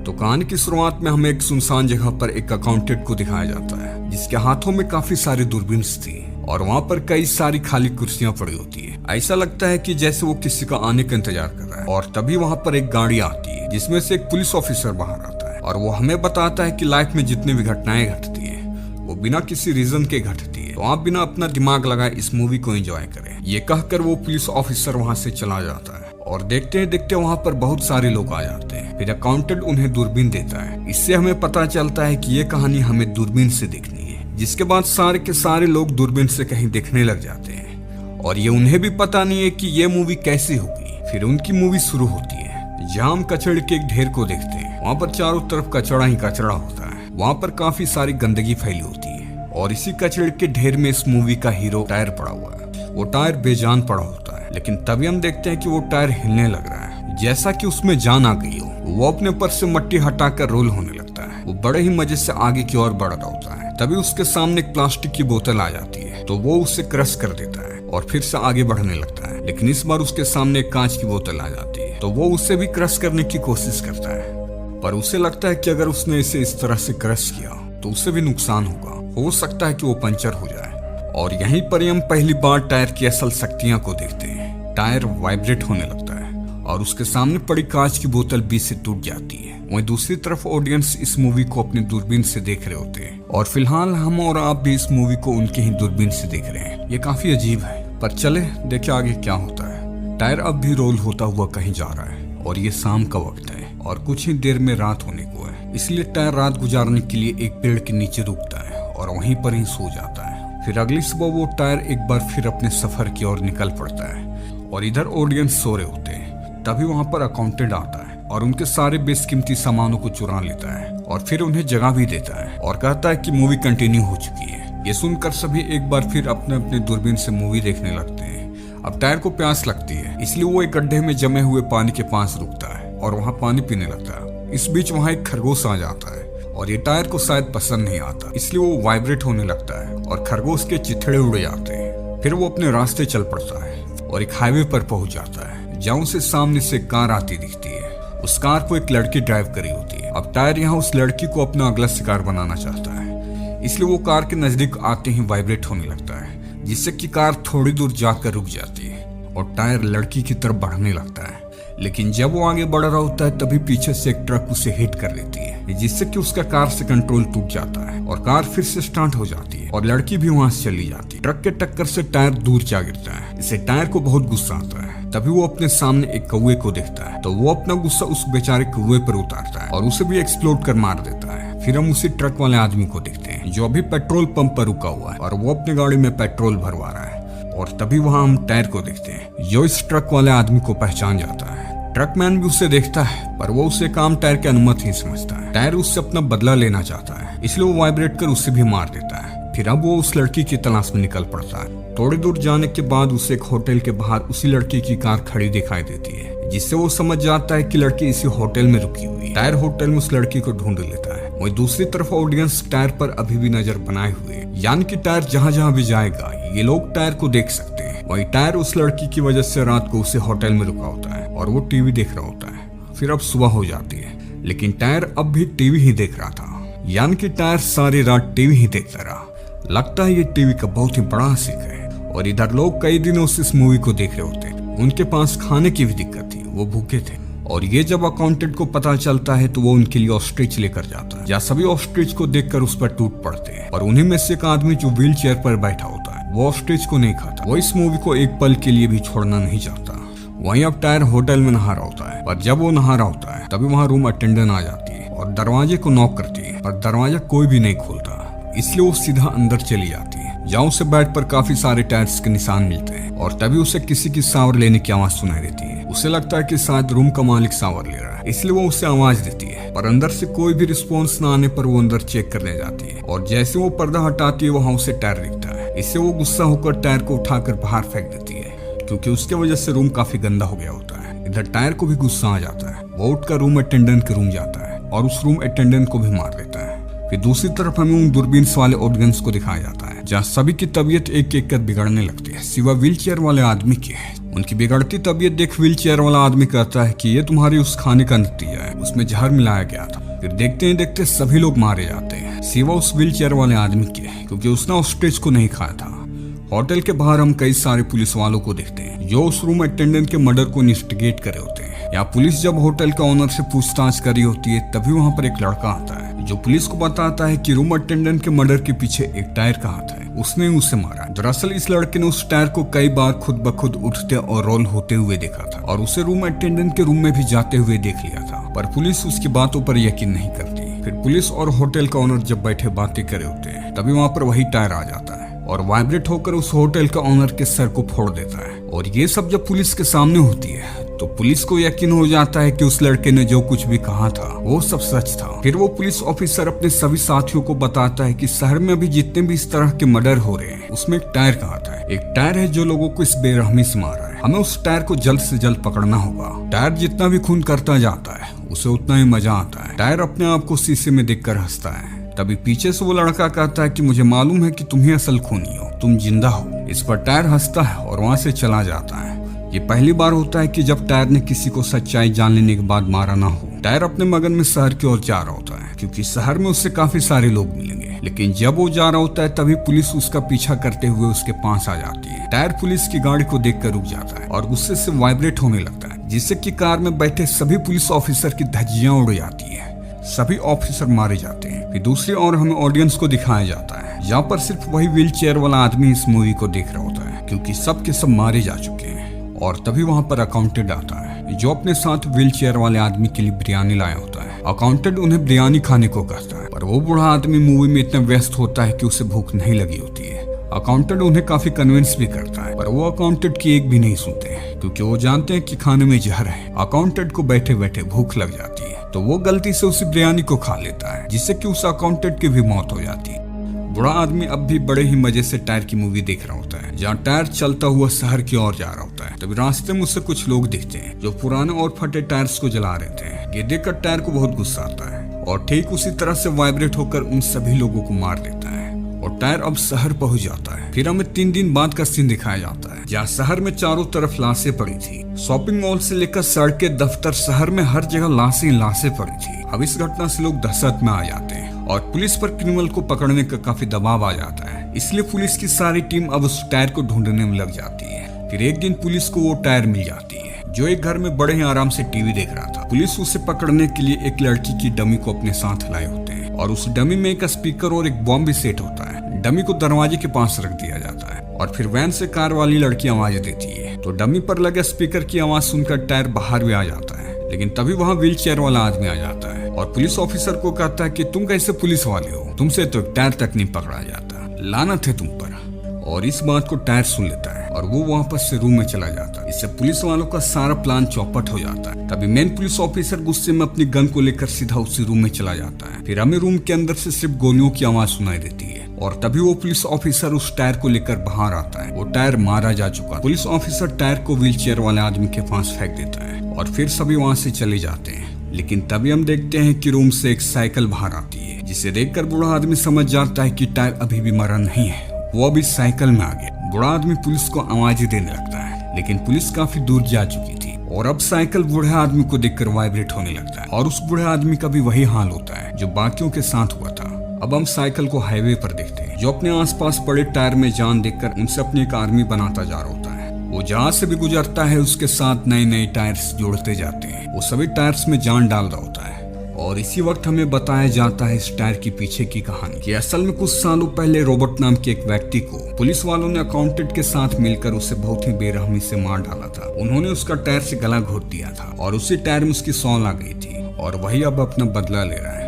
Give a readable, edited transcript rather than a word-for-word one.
तो कहानी की शुरुआत में हमें एक सुनसान जगह पर एक अकाउंटेंट को दिखाया जाता है जिसके हाथों में काफी सारी दूरबीन थी और वहाँ पर कई सारी खाली कुर्सियां पड़ी होती है। ऐसा लगता है कि जैसे वो किसी का आने का इंतजार कर रहा है और तभी वहाँ पर एक गाड़ी आती है जिसमें से एक पुलिस ऑफिसर बाहर आता है और वो हमें बताता है कि लाइफ में जितनी भी घटनाएं घटती है वो बिना किसी रीजन के घटती है, तो आप बिना अपना दिमाग लगाए इस मूवी को एंजॉय करें। ये कहकर वो पुलिस ऑफिसर वहाँ से चला जाता है और देखते देखते वहाँ पर बहुत सारे लोग आ जाते हैं। फिर अकाउंटेंट उन्हें दूरबीन देता है। इससे हमें पता चलता है कि ये कहानी हमें दूरबीन से देखनी है, जिसके बाद सारे के सारे लोग दूरबीन से कहीं देखने लग जाते हैं और ये उन्हें भी पता नहीं है कि ये मूवी कैसी होगी। फिर उनकी मूवी शुरू होती है जहाँ हम कचड़े के एक ढेर को देखते हैं। वहाँ पर चारों तरफ कचड़ा ही कचड़ा होता है, वहाँ पर काफी सारी गंदगी फैली होती है और इसी कचड़े के ढेर में इस मूवी का हीरो टायर पड़ा हुआ है। वो टायर बेजान पड़ा होता है, लेकिन तभी हम देखते हैं कि वो टायर हिलने लग रहा है जैसा कि उसमें जान आ गई हो। वो अपने ऊपर से मट्टी हटाकर रोल होने लगता है। वो बड़े ही मजे से आगे की ओर बढ़ रहा होता है। तभी उसके सामने एक प्लास्टिक की बोतल आ जाती है, तो वो उसे क्रश कर देता है और फिर से आगे बढ़ने लगता है। लेकिन इस बार उसके सामने एक कांच की बोतल आ जाती है, तो वो उसे भी क्रश करने की कोशिश करता है, पर उसे लगता है कि अगर उसने इसे इस तरह से क्रश किया तो उसे भी नुकसान होगा, हो सकता है कि वो पंचर हो जाए। और यहीं पर हम पहली बार टायर की असल शक्तियां को देखते हैं। टायर वाइब्रेट होने लगता है और उसके सामने पड़ी कांच की बोतल बीच से टूट जाती है। वहीं दूसरी तरफ ऑडियंस इस मूवी को अपनी दूरबीन से देख रहे होते हैं और फिलहाल हम और आप भी इस मूवी को उनके ही दूरबीन से देख रहे हैं। ये काफी अजीब है, पर चले देखे आगे क्या होता है। टायर अब भी रोल होता हुआ कहीं जा रहा है और ये शाम का वक्त है और कुछ ही देर में रात होने को है, इसलिए टायर रात गुजारने के लिए एक पेड़ के नीचे रुकता है और वहीं पर ही सो जाता है। फिर अगली सुबह वो टायर एक बार फिर अपने सफर की ओर निकल पड़ता है और इधर ऑडियंस सो रहे होते हैं। तभी वहाँ पर अकाउंटेंट आता है और उनके सारे बेशकीमती सामानों को चुरा लेता है और फिर उन्हें जगह भी देता है और कहता है कि मूवी कंटिन्यू हो चुकी है। ये सुनकर सभी एक बार फिर अपने अपने दूरबीन से मूवी देखने लगते हैं। अब टायर को प्यास लगती है, इसलिए वो एक गड्ढे में जमे हुए पानी के पास रुकता है और वहाँ पानी पीने लगता है। इस बीच वहाँ एक खरगोश आ जाता है और ये टायर को शायद पसंद नहीं आता, इसलिए वो वाइब्रेट होने लगता है और खरगोश के चिथड़े उड़ जाते हैं। फिर वो अपने रास्ते चल पड़ता है और एक हाईवे पर पहुंच जाता है जहाँ उसे सामने से कार आती दिखती है। उस कार को एक लड़की ड्राइव करी होती है। अब टायर यहाँ उस लड़की को अपना अगला शिकार बनाना चाहता है, इसलिए वो कार के नजदीक आते ही वाइब्रेट होने लगता है, जिससे कि कार थोड़ी दूर जाकर रुक जाती है और टायर लड़की की तरफ बढ़ने लगता है। लेकिन जब वो आगे बढ़ रहा होता है तभी पीछे से एक ट्रक उसे हिट कर देती है, जिससे कि उसका कार से कंट्रोल टूट जाता है और कार फिर से स्टार्ट हो जाती है और लड़की भी वहां से चली जाती है। ट्रक के टक्कर से टायर दूर जा गिरता है। इसे टायर को बहुत गुस्सा आता है। तभी वो अपने सामने एक कौवे को देखता है, तो वो अपना गुस्सा उस बेचारे कौवे पर उतारता है और उसे भी एक्सप्लोड कर मार देता है। फिर हम उसी ट्रक वाले आदमी को देखते हैं जो अभी पेट्रोल पंप पर रुका हुआ है और वो अपनी गाड़ी में पेट्रोल भरवा रहा है। और तभी वहाँ हम टायर को देखते हैं जो इस ट्रक वाले आदमी को पहचान जाता है। ट्रकमैन भी उसे देखता है, पर वो उसे काम टायर की अनुमति ही समझता है। टायर उससे अपना बदला लेना चाहता है, इसलिए वो वाइब्रेट कर उसे भी मार देता है। फिर अब वो उस लड़की की तलाश में निकल पड़ता है। थोड़ी दूर जाने के बाद उसे एक होटल के बाहर उसी लड़की की कार खड़ी दिखाई देती है, जिससे वो समझ जाता है कि लड़की इसी होटल में रुकी हुई है। टायर होटल में उस लड़की को ढूंढ लेता है। वहीं दूसरी तरफ ऑडियंस टायर पर अभी भी नजर बनाए हुए है, यानी कि टायर जहाँ जहाँ भी जाएगा ये लोग टायर को देख सकते हैं। वही टायर उस लड़की की वजह से रात को उसे होटल में रुका होता है और वो टीवी देख रहा होता है। फिर अब सुबह हो जाती है, लेकिन टायर अब भी टीवी ही देख रहा था, यानी कि टायर सारी रात टीवी ही देखता रहा। लगता है ये टीवी का बहुत ही बड़ा आशिक है। और इधर लोग कई दिनों से इस मूवी को देख रहे होते, उनके पास खाने की भी दिक्कत थी, वो भूखे थे। और ये जब अकाउंटेंट को पता चलता है तो वो उनके लिए ऑस्ट्रिच लेकर जाता है, जहाँ सभी ऑस्ट्रिच को देखकर उस पर टूट पड़ते हैं। और उन्हीं में से एक आदमी जो व्हील चेयर पर बैठा होता है वो ऑस्ट्रिच को नहीं खाता। वो इस मूवी को एक पल के लिए भी छोड़ना नहीं चाहता। वहीं अब टायर होटल में नहा रहा होता है, पर जब वो नहा रहा होता है तभी वहाँ रूम अटेंडेंट आ जाती है और दरवाजे को नॉक करती है, पर दरवाजा कोई भी नहीं खोलता, इसलिए वो सीधा अंदर चली जाती है जहाँ उसे बेड पर काफी सारे टायर्स के निशान मिलते हैं। और तभी उसे किसी की शावर लेने की आवाज सुनाई देती है। उसे लगता है कि शायद रूम का मालिक शावर ले रहा है, इसलिए वो उसे आवाज देती है, पर अंदर से कोई भी रिस्पॉन्स न आने पर वो अंदर चेक करने जाती है और जैसे वो पर्दा हटाती है वहाँ उसे टायर दिखता है। इससे वो गुस्सा होकर टायर को उठाकर बाहर फेंक देती है, क्योंकि उसके वजह से रूम काफी गंदा हो गया होता है। इधर टायर को भी गुस्सा आ जाता है। वो उठकर रूम अटेंडेंट के रूम जाता है और उस रूम अटेंडेंट को भी मार देता है। फिर दूसरी तरफ हमें उन दूरबीन वाले ऑडियंस को दिखाया जाता है जहाँ सभी की तबीयत एक एक कर बिगड़ने लगती है, सिवा व्हील चेयर वाले आदमी की। उनकी बिगड़ती तबीयत देख व्हील चेयर वाला आदमी कहता है कि ये तुम्हारी उस खाने का नतीजा है, उसमें जहर मिलाया गया था। फिर देखते ही देखते सभी लोग मारे जाते हैं सिवा उस व्हील चेयर वाले आदमी के, क्योंकि उसने ऑस्ट्रिच को नहीं खाया था। होटल के बाहर हम कई सारे पुलिस वालों को देखते हैं जो उस रूम अटेंडेंट के मर्डर को इन्वेस्टिगेट कर रहे होते हैं। यहाँ पुलिस जब होटल के ऑनर से पूछताछ कर रही होती है तभी वहाँ पर एक लड़का आता है जो पुलिस को बताता है कि रूम अटेंडेंट के मर्डर के पीछे एक टायर का हाथ है, उसने उसे मारा। दरअसल इस लड़के ने उस टायर को कई बार खुद ब खुद उठते और रोल होते हुए देखा था और उसे रूम अटेंडेंट के रूम में भी जाते हुए देख लिया था, पर पुलिस उसकी बातों पर यकीन नहीं करती। फिर पुलिस और होटल का ऑनर जब बैठे बातें करे होते हैं तभी वहाँ पर वही टायर आ जाता है और वाइब्रेट होकर उस होटल का ऑनर के सर को फोड़ देता है। और ये सब जब पुलिस के सामने होती है तो पुलिस को यकीन हो जाता है कि उस लड़के ने जो कुछ भी कहा था वो सब सच था। फिर वो पुलिस ऑफिसर अपने सभी साथियों को बताता है कि शहर में अभी जितने भी इस तरह के मर्डर हो रहे हैं उसमें एक टायर का हाथ है, एक टायर है जो लोगों को इस बेरहमी से मार रहा है। हमें उस टायर को जल्द से जल्द पकड़ना होगा। टायर जितना भी खून करता जाता है उसे उतना ही मजा आता है। टायर अपने आप को शीशे में देखकर हंसता है। तभी पीछे से वो लड़का कहता है कि मुझे मालूम है कि तुम ही असल खूनी हो, तुम जिंदा हो। इस पर टायर हंसता है और वहाँ से चला जाता है। ये पहली बार होता है कि जब टायर ने किसी को सच्चाई जान लेने के बाद मारा ना हो। टायर अपने मगन में शहर की ओर जा रहा होता है क्योंकि शहर में उससे काफी सारे लोग मिलेंगे, लेकिन जब वो जा रहा होता है तभी पुलिस उसका पीछा करते हुए उसके पास आ जाती है। टायर पुलिस की गाड़ी को देखकर रुक जाता है और गुस्से से वाइब्रेट होने लगता है, जिससे कि कार में बैठे सभी पुलिस ऑफिसर की धज्जियां उड़ जाती है। सभी ऑफिसर मारे जाते हैं। फिर दूसरी ओर हमें ऑडियंस को दिखाया जाता है जहाँ पर सिर्फ वही व्हील चेयर वाला आदमी इस मूवी को देख रहा होता है क्योंकि सब के सब मारे जा चुके हैं। और तभी वहाँ पर अकाउंटेंट आता है जो अपने साथ व्हील चेयर वाले आदमी के लिए बिरयानी लाया होता है। अकाउंटेंट उन्हें बिरयानी खाने को कहता है, पर वो बूढ़ा आदमी मूवी में इतना व्यस्त होता है कि उसे भूख नहीं लगी होती है। अकाउंटेंट उन्हें काफी कन्विंस भी करता है, पर वो अकाउंटेंट की एक भी नहीं सुनते हैं क्योंकि वो जानते हैं कि खाने में जहर है। अकाउंटेंट को बैठे बैठे भूख लग जाती है तो वो गलती से उसी बिरयानी को खा लेता है, जिससे कि उस अकाउंटेंट की भी मौत हो जाती है। बूढ़ा आदमी अब भी बड़े ही मजे से टायर की मूवी देख रहा होता है जहाँ टायर चलता हुआ शहर की ओर जा रहा होता है। तभी रास्ते में उससे कुछ लोग दिखते हैं जो पुराने और फटे टायर्स को जला रहे थे। ये देखकर टायर को बहुत गुस्सा आता है और ठीक उसी तरह से वाइब्रेट होकर उन सभी लोगों को मार देता है और टायर अब शहर पहुंच जाता है। फिर हमें 3 दिन बाद का सीन दिखाया जाता है जहाँ शहर में चारों तरफ लाशें पड़ी थी। शॉपिंग मॉल से लेकर सड़कें, दफ्तर, शहर में हर जगह लाशें पड़ी थी। अब इस घटना से लोग दहशत में आ जाते हैं और पुलिस पर क्रिमिनल को पकड़ने का काफी दबाव आ जाता है, इसलिए पुलिस की सारी टीम अब उस टायर को ढूंढने में लग जाती है। फिर एक दिन पुलिस को वो टायर मिल जाती है जो एक घर में बड़े ही आराम से टीवी देख रहा था। पुलिस उसे पकड़ने के लिए एक लड़की की डमी को अपने साथ लाए होते हैं और उस डमी में एक स्पीकर और एक बॉम्ब भी सेट होता है। डमी को दरवाजे के पास रख दिया जाता है और फिर वैन से कार वाली लड़की आवाज देती है तो डमी पर लगे स्पीकर की आवाज सुनकर टायर बाहर भी आ जाता है, लेकिन तभी वहाँ व्हील चेयर वाला आदमी आ जाता है और पुलिस ऑफिसर को कहता है कि तुम कैसे पुलिस वाले हो, तुमसे तो टायर तक नहीं पकड़ा जाता, लानत है तुम पर। और इस बात को टायर सुन लेता है और वो वापस से रूम में चला जाता है। इससे पुलिस वालों का सारा प्लान चौपट हो जाता है। तभी मेन पुलिस ऑफिसर गुस्से में अपनी गन को लेकर सीधा उसी रूम में चला जाता है। फिर हमें रूम के अंदर से सिर्फ गोलियों की आवाज सुनाई देती है और तभी वो पुलिस ऑफिसर उस टायर को लेकर बाहर आता है। वो टायर मारा जा चुका। पुलिस ऑफिसर टायर को व्हील चेयर वाले आदमी के पास फेंक देता है और फिर सभी वहाँ से चले जाते हैं। लेकिन तभी हम देखते हैं कि रूम से एक साइकिल बाहर आती है, जिसे देखकर बूढ़ा आदमी समझ जाता है कि टायर अभी भी मरा नहीं है, वो अभी साइकिल में आ गया। बूढ़ा आदमी पुलिस को आवाज देने लगता है, लेकिन पुलिस काफी दूर जा चुकी थी और अब साइकिल बूढ़े आदमी को देखकर वाइब्रेट होने लगता है और उस बूढ़े आदमी का भी वही हाल होता है जो बाकियों के साथ हुआ था। अब हम साइकिल को हाईवे पर देखते हैं जो अपने आसपास पड़े टायर में जान देखकर उनसे अपनी एक आर्मी बनाता जा रहा होता है। वो जहाँ से भी गुजरता है उसके साथ नए नए टायर्स जोड़ते जाते हैं। वो सभी टायर्स में जान डाल रहा होता है और इसी वक्त हमें बताया जाता है इस टायर की पीछे की कहानी कि असल में कुछ सालों पहले रॉबर्ट नाम के एक व्यक्ति को पुलिस वालों ने अकाउंटेंट के साथ मिलकर उसे बहुत ही बेरहमी से मार डाला था। उन्होंने उसका टायर से गला घोट दिया था और उसी टायर में उसकी सौं आ गई थी और वही अब अपना बदला ले रहा है।